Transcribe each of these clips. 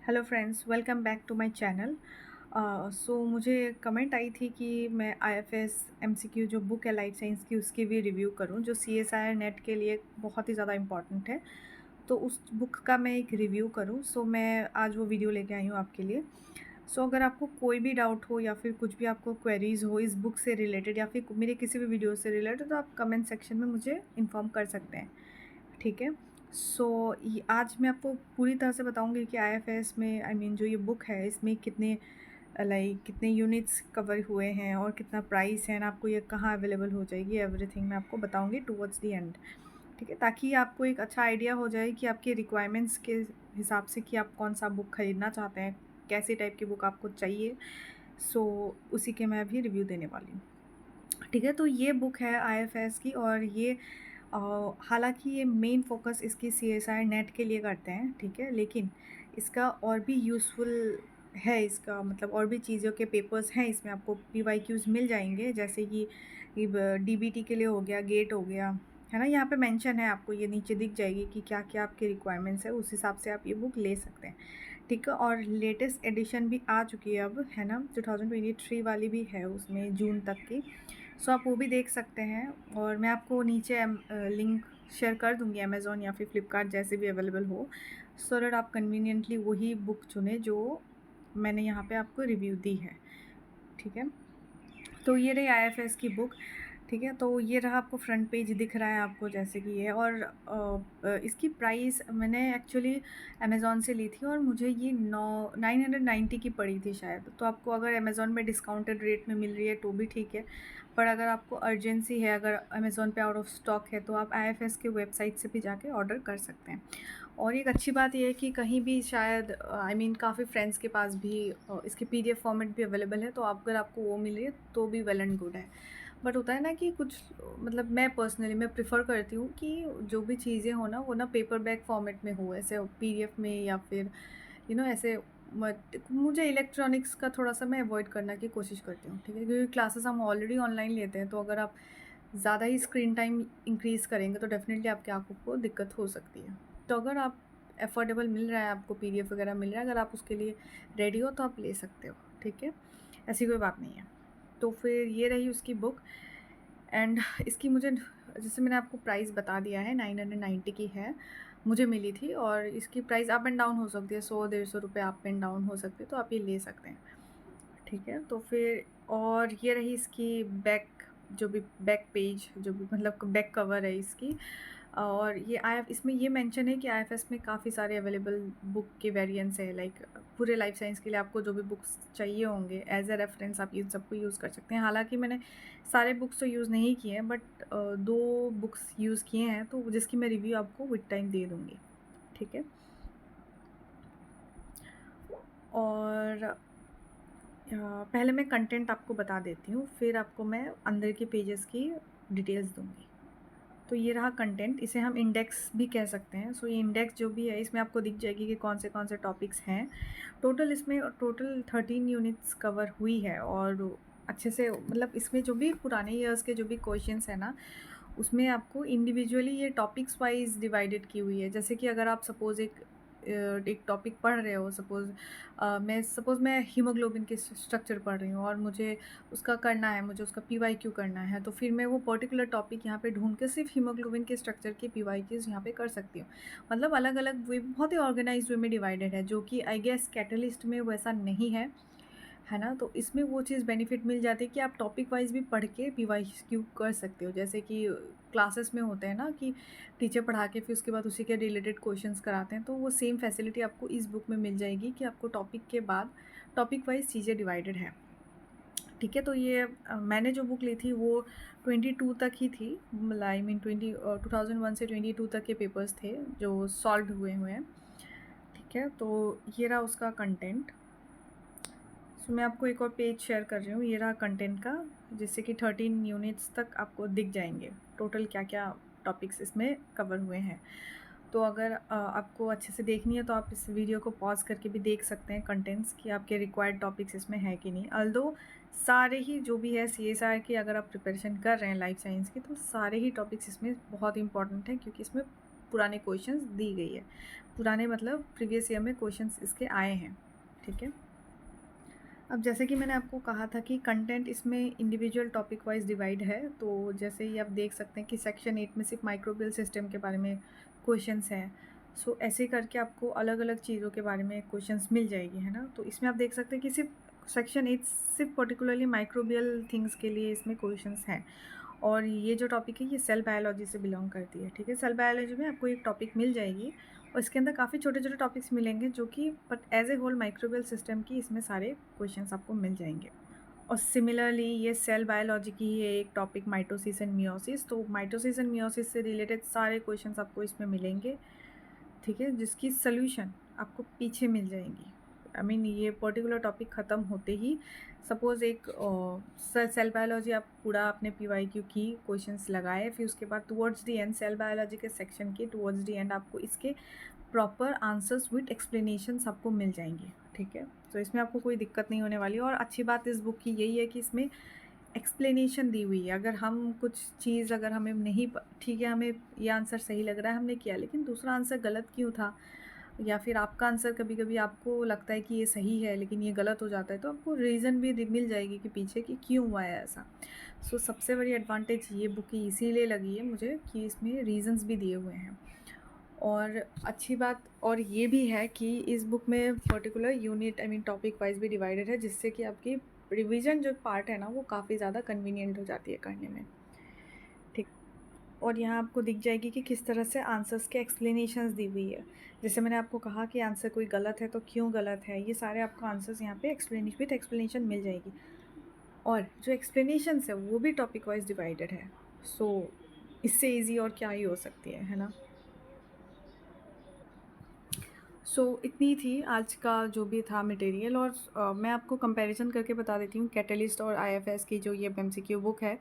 Hello friends, welcome back to my channel. मुझे comment आई थी कि मैं आईएफएस एमसीक्यू जो बुक है लाइफ साइंस की उसकी भी रिव्यू करूं, जो सीएसआईआर नेट के लिए बहुत ही ज़्यादा इम्पॉर्टेंट है। तो उस बुक का मैं एक रिव्यू करूं, मैं आज वो वीडियो लेके आई हूं आपके लिए। अगर आपको कोई भी डाउट हो या फिर कुछ भी आपको क्वेरीज हो इस बुक से रिलेटेड या फिर मेरे किसी भी वीडियो से रिलेटेड, तो आप कमेंट सेक्शन में मुझे इन्फॉर्म कर सकते हैं। ठीक है। आज मैं आपको पूरी तरह से बताऊंगी कि आईएफएस में जो ये बुक है इसमें कितने यूनिट्स कवर हुए हैं और कितना प्राइस है ना, आपको ये कहाँ अवेलेबल हो जाएगी, एवरीथिंग मैं आपको बताऊंगी टुवर्ड्स द एंड। ठीक है, ताकि आपको एक अच्छा आइडिया हो जाए कि आपके रिक्वायरमेंट्स के हिसाब से कि आप कौन सा बुक ख़रीदना चाहते हैं, कैसी टाइप की बुक आपको चाहिए। उसी के मैं अभी रिव्यू देने वाली हूँ। ठीक है, तो ये बुक है आईएफएस की, और ये हालांकि ये मेन फोकस इसकी सीएसआईआर नेट के लिए करते हैं। ठीक है, लेकिन इसका और भी यूज़फुल है, इसका मतलब और भी चीज़ों के पेपर्स हैं इसमें, आपको पीवाईक्यूज़ मिल जाएंगे, जैसे कि डीबीटी के लिए हो गया, गेट हो गया, है ना। यहाँ पे मेंशन है, आपको ये नीचे दिख जाएगी कि क्या क्या आपके रिक्वायरमेंट्स है, उस हिसाब से आप ये बुक ले सकते हैं। ठीक है, और लेटेस्ट एडिशन भी आ चुकी है अब, है ना, 2023 वाली भी है उसमें, जून तक की। आप वो भी देख सकते हैं, और मैं आपको नीचे लिंक शेयर कर दूंगी, अमेज़ॉन या फिर फ्लिपकार्ट जैसे भी अवेलेबल हो, दैट आप कन्वीनियंटली वही बुक चुने जो मैंने यहाँ पे आपको रिव्यू दी है। ठीक है, तो ये रही आईएफएस की बुक। ठीक है, तो ये रहा, आपको फ्रंट पेज दिख रहा है आपको जैसे कि ये, और इसकी प्राइस मैंने एक्चुअली अमेज़ॉन से ली थी और मुझे ये 990 की पड़ी थी शायद। तो आपको अगर अमेज़ॉन में डिस्काउंटेड रेट में मिल रही है तो भी ठीक है, पर अगर आपको अर्जेंसी है, अगर अमेज़ॉन पे आउट ऑफ स्टॉक है, तो आप आईएफएस के वेबसाइट से भी जाके ऑर्डर कर सकते हैं। और एक अच्छी बात ये है कि कहीं भी शायद काफ़ी फ्रेंड्स के पास भी इसकी पीडीएफ फॉर्मेट भी अवेलेबल है, तो अगर आपको वो मिल रही है तो भी वेल एंड गुड है। बट होता है ना कि कुछ, मतलब मैं पर्सनली प्रेफर करती हूँ कि जो भी चीज़ें हो ना, वो ना पेपर बैक फॉर्मेट में हो, ऐसे पीडीएफ में, या फिर ऐसे मुझे इलेक्ट्रॉनिक्स का थोड़ा सा मैं अवॉइड करने की कोशिश करती हूँ। ठीक है, क्योंकि क्लासेस हम ऑलरेडी ऑनलाइन लेते हैं, तो अगर आप ज़्यादा ही स्क्रीन टाइम इंक्रीज़ करेंगे तो डेफिनेटली आपकी आंखों को दिक्कत हो सकती है। तो अगर आप अफोर्डेबल मिल रहा है, आपको पीडीएफ वगैरह मिल रहा है, अगर आप उसके लिए रेडी हो तो आप ले सकते हो। ठीक है, ऐसी कोई बात नहीं है। तो फिर ये रही उसकी बुक। एंड इसकी मुझे, जैसे मैंने आपको प्राइस बता दिया है, 990 की है, मुझे मिली थी। और इसकी प्राइस अप एंड डाउन हो सकती है, 100-150 रुपये अप एंड डाउन हो सकती है, तो आप ये ले सकते हैं। ठीक है, तो फिर और ये रही इसकी बैक, जो भी बैक पेज, जो भी मतलब बैक कवर है इसकी। और ये इसमें ये मेंशन है कि आईएफएस में काफ़ी सारे अवेलेबल बुक के वेरिएंट्स है, लाइक पूरे लाइफ साइंस के लिए आपको जो भी बुक्स चाहिए होंगे एज अ रेफरेंस आप इन सबको यूज़ कर सकते हैं। हालांकि मैंने सारे बुक्स तो यूज़ नहीं किए हैं, बट 2 बुक्स यूज़ किए हैं, तो जिसकी मैं रिव्यू आपको विद टाइम दे दूँगी। ठीक है, और पहले मैं कंटेंट आपको बता देती हूँ, फिर आपको मैं अंदर के पेजेस की डिटेल्स दूँगी। तो ये रहा कंटेंट, इसे हम इंडेक्स भी कह सकते हैं। ये इंडेक्स जो भी है, इसमें आपको दिख जाएगी कि कौन से टॉपिक्स हैं। इसमें टोटल 13 यूनिट्स कवर हुई है, और अच्छे से, मतलब इसमें जो भी पुराने ईयर्स के जो भी क्वेश्चंस हैं ना, उसमें आपको इंडिविजुअली ये टॉपिक्स वाइज डिवाइडेड की हुई है। जैसे कि अगर आप सपोज़ एक टॉपिक पढ़ रहे हो, मैं हीमोग्लोबिन के स्ट्रक्चर पढ़ रही हूँ और मुझे उसका करना है, मुझे उसका पीवाईक्यू करना है, तो फिर मैं वो पर्टिकुलर टॉपिक यहाँ पे ढूंढ के सिर्फ हीमोग्लोबिन के स्ट्रक्चर के पीवाईक्यूज़ यहाँ पे कर सकती हूँ। मतलब अलग अलग वे, बहुत ही ऑर्गेनाइज वे में डिवाइडेड है, जो कि आई गेस कैटलिस्ट में वैसा नहीं है ना। तो इसमें वो चीज़ बेनिफिट मिल जाती है कि आप टॉपिक वाइज भी पढ़ के पीवाईक्यू कर सकते हो। जैसे कि क्लासेस में होते हैं ना कि टीचर पढ़ा के फिर उसके बाद उसी के रिलेटेड क्वेश्चंस कराते हैं, तो वो सेम फैसिलिटी आपको इस बुक में मिल जाएगी कि आपको टॉपिक के बाद टॉपिक वाइज चीज़ें डिवाइडेड है। ठीक है, तो ये मैंने जो बुक ली थी वो 22 तक ही थी, मतलब 2001 से 22 तक के पेपर्स थे जो सॉल्व हुए हैं। ठीक है, तो ये रहा उसका कंटेंट। मैं आपको एक और पेज शेयर कर रही हूँ, ये रहा कंटेंट का, जिससे कि 13 यूनिट्स तक आपको दिख जाएंगे टोटल क्या क्या टॉपिक्स इसमें कवर हुए हैं। तो अगर आपको अच्छे से देखनी है तो आप इस वीडियो को पॉज करके भी देख सकते हैं कंटेंट्स, कि आपके रिक्वायर्ड टॉपिक्स इसमें है कि नहीं। अल्दो सारे ही जो भी है सीएसआर की, अगर आप प्रिपरेशन कर रहे हैं लाइफ साइंस की, तो सारे ही टॉपिक्स इसमें बहुत इंपॉर्टेंट हैं, क्योंकि इसमें पुराने क्वेश्चंस दी गई है। पुराने मतलब प्रीवियस ईयर में क्वेश्चंस इसके आए हैं, ठीक है। अब जैसे कि मैंने आपको कहा था कि कंटेंट इसमें इंडिविजुअल टॉपिक वाइज डिवाइड है, तो जैसे ही आप देख सकते हैं कि सेक्शन 8 में सिर्फ माइक्रोबियल सिस्टम के बारे में क्वेश्चंस हैं। सो ऐसे करके आपको अलग अलग चीज़ों के बारे में क्वेश्चंस मिल जाएगी, है ना। तो इसमें आप देख सकते हैं कि सिर्फ सेक्शन 8 सिर्फ पर्टिकुलरली माइक्रोबियल थिंग्स के लिए इसमें क्वेश्चंस हैं। और ये जो टॉपिक है ये सेल बायोलॉजी से बिलोंग करती है, ठीक है। सेल बायोलॉजी में आपको एक टॉपिक मिल जाएगी और इसके अंदर काफ़ी छोटे छोटे टॉपिक्स मिलेंगे जो कि but as a whole microbial system की इसमें सारे क्वेश्चंस आपको मिल जाएंगे। और सिमिलरली ये सेल बायोलॉजी की ही है एक टॉपिक माइटोसिस एंड मियोसिस, तो माइटोसिस एंड मियोसिस से रिलेटेड सारे क्वेश्चंस आपको इसमें मिलेंगे, ठीक है, जिसकी सल्यूशन आपको पीछे मिल जाएंगी। आई मीन ये पर्टिकुलर टॉपिक ख़त्म होते ही सपोज़ एक सेल बायोलॉजी आप पूरा आपने PYQ की क्वेश्चंस लगाए, फिर उसके बाद towards the end cell biology के सेक्शन के टुवर्ड्स द एंड आपको इसके प्रॉपर आंसर्स विथ एक्सप्लेनेशंस आपको मिल जाएंगे, ठीक है। तो इसमें आपको कोई दिक्कत नहीं होने वाली। और अच्छी बात इस बुक की यही है कि इसमें एक्सप्लेनेशन दी हुई है। अगर हम कुछ चीज़ अगर हमें नहीं ठीक है, हमें ये आंसर सही लग रहा है, हमने किया, लेकिन दूसरा आंसर गलत क्यों था, या फिर आपका आंसर कभी कभी आपको लगता है कि ये सही है लेकिन ये गलत हो जाता है, तो आपको रीज़न भी मिल जाएगी कि पीछे कि क्यों हुआ है ऐसा। सो सबसे बड़ी एडवांटेज ये बुक की इसीलिए लगी है मुझे कि इसमें रीजंस भी दिए हुए हैं। और अच्छी बात और ये भी है कि इस बुक में particular unit I mean topic wise भी डिवाइडेड है, जिससे कि आपकी रिवीजन जो पार्ट है ना वो काफ़ी ज़्यादा कन्वीनियंट हो जाती है करने में, ठीक। और यहाँ आपको दिख जाएगी कि किस तरह से आंसर्स के एक्सप्लेनेशंस दी हुई है। जैसे मैंने आपको कहा कि आंसर कोई गलत है तो क्यों गलत है, ये सारे आपको आंसर्स यहाँ पे विथ एक्सप्लेनेशन मिल जाएगी। और जो एक्सप्लेनेशंस है वो भी टॉपिक वाइज डिवाइडेड है। सो इससे ईजी और क्या ही हो सकती है ना। इतनी थी आज का जो भी था मटेरियल। और मैं आपको कंपैरिजन करके बता देती हूँ कैटलिस्ट और IFS की जो ये MCQ बुक है।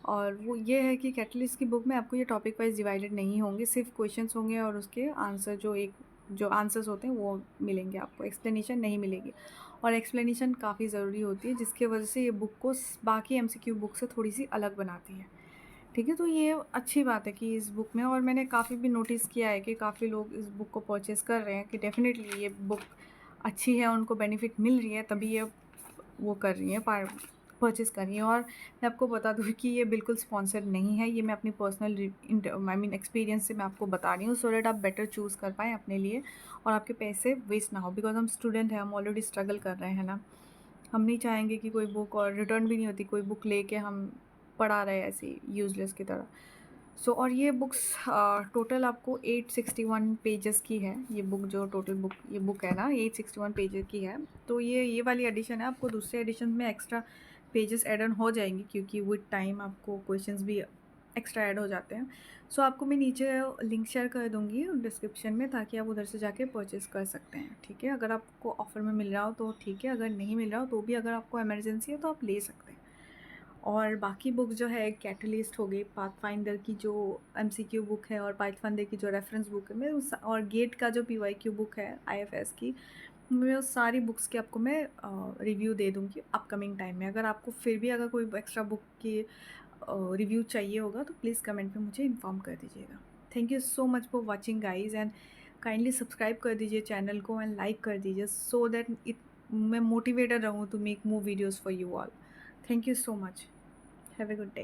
और वो ये है कि कैटलिस्ट की बुक में आपको ये टॉपिक वाइज डिवाइडेड नहीं होंगे, सिर्फ क्वेश्चंस होंगे और उसके आंसर जो आंसर्स होते हैं वो मिलेंगे आपको, एक्सप्लेनेशन नहीं मिलेगी। और एक्सप्लेनेशन काफ़ी ज़रूरी होती है, जिसके वजह से ये बुक को बाकी MCQ बुक से थोड़ी सी अलग बनाती है, ठीक है। तो ये अच्छी बात है कि इस बुक में, और मैंने काफ़ी भी नोटिस किया है कि काफ़ी लोग इस बुक को परचेज़ कर रहे हैं कि डेफ़िनेटली ये बुक अच्छी है, उनको बेनिफिट मिल रही है, तभी ये वो कर रही हैं परचेज़ कर रही हैं। और मैं आपको बता दूँ कि ये बिल्कुल स्पॉन्सर्ड नहीं है, ये मैं अपनी पर्सनल आई मीन एक्सपीरियंस से मैं आपको बता रही हूँ, सो दैट आप बेटर चूज़ कर पाएँ अपने लिए और आपके पैसे वेस्ट ना हो। बिकॉज हम स्टूडेंट हैं, हम ऑलरेडी स्ट्रगल कर रहे हैं ना। हम नहीं चाहेंगे कि कोई बुक, और रिटर्न भी नहीं होती कोई बुक लेके हम पढ़ा रहे हैं ऐसी यूज़लेस की तरह। और ये बुक्स टोटल आपको 861 पेजेस की है। ये बुक जो टोटल बुक है ना 861 पेजेस की है। तो ये वाली एडिशन है, आपको दूसरे एडिशन में एक्स्ट्रा पेजेस ऐड ऑन हो जाएंगी क्योंकि विद टाइम आपको क्वेश्चंस भी एक्स्ट्रा ऐड हो जाते हैं। आपको मैं नीचे लिंक शेयर कर दूँगी डिस्क्रिप्शन में, ताकि आप उधर से जाके परचेज़ कर सकते हैं, ठीक है। अगर आपको ऑफ़र में मिल रहा हो तो ठीक है, अगर नहीं मिल रहा हो तो भी अगर आपको इमरजेंसी है तो आप ले सकते हैं। और बाकी बुक जो है कैटलिस्ट हो गई, पाथफाइंडर की जो MCQ बुक है, और पाथफाइंडर की जो रेफरेंस बुक है, मैं उस और गेट का जो PYQ बुक है IFS की, मैं उस सारी बुक्स की आपको मैं रिव्यू दे दूँगी अपकमिंग टाइम में। अगर आपको फिर भी अगर कोई एक्स्ट्रा बुक की रिव्यू चाहिए होगा तो प्लीज़ कमेंट में मुझे इन्फॉर्म कर दीजिएगा। Thank you so much for watching guys, and kindly subscribe कर दीजिए चैनल को एंड लाइक कर दीजिए, सो दैट इट मैं मोटिवेटेड रहूँ to make more videos for you all. Thank you so much. Have a good day.